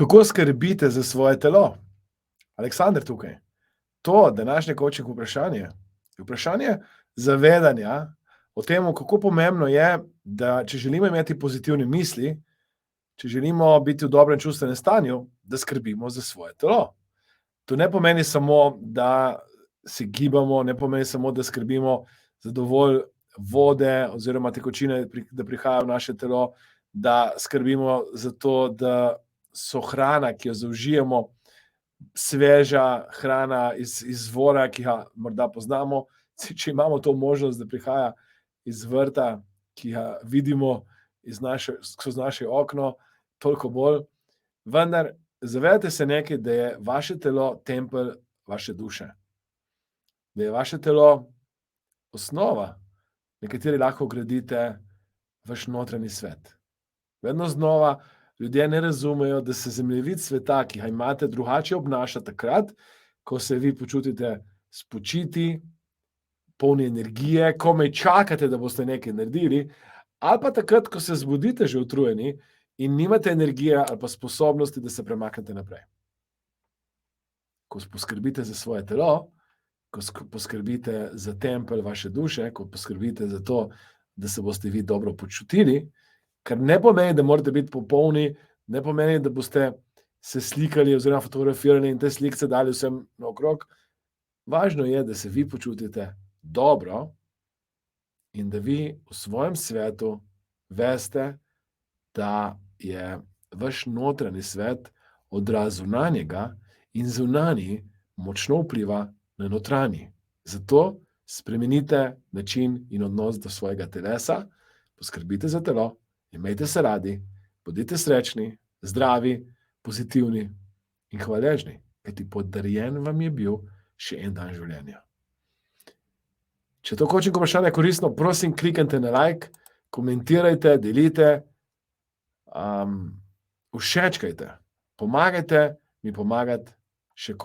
Kako skrbite za svoje telo? Aleksander tukaj. To današnje coaching vprašanje je vprašanje zavedanja o tem, kako pomembno je, da če želimo imeti pozitivne misli, če želimo biti v dobrem čustvenem stanju, da skrbimo za svoje telo. To ne pomeni samo, da se gibamo, ne pomeni samo, da skrbimo za dovolj vode oziroma tekočine, da prihaja v naše telo, da skrbimo za to, da so hrana, ki jo zaužijemo, sveža hrana iz izvora, ki ga morda poznamo. Če imamo to možnost, da prihaja iz vrta, ki ga vidimo skozi naše okno, toliko bolj. Vendar zavedajte se nekaj, da je vaše telo tempelj vaše duše. Da je vaše telo osnova, na kateri lahko gradite vaš notranji svet. Vedno znova ljudje ne razumejo, da se zemljevid sveta, ki ga imate, drugače obnaša takrat, ko se vi počutite spočiti, polni energije, komaj čakate, da boste nekaj naredili, ali pa takrat, ko se zbudite že utrujeni in nimate energije ali pa sposobnosti, da se premaknete naprej. Ko poskrbite za svoje telo, ko poskrbite za tempelj vaše duše, ko poskrbite za to, da se boste vi dobro počutili, kar ne pomeni, da morate biti popolni, ne pomeni, da boste se slikali oziroma fotografirali in te slikce dali vsem naokrog. Važno je, da se vi počutite dobro in da vi v svojem svetu veste, da je vaš notranji svet odraz zunanjega in zunanji močno vpliva na notranji. Zato spremenite način in odnos do svojega telesa, poskrbite za telo, imejte se radi, bodite srečni, zdravi, pozitivni in hvaležni, kajti podarjen vam je bil še en dan življenja. Če to coaching vprašanje je koristno, prosim, kliknite na like, komentirajte, delite, všečkajte, pomagajte mi pomagati še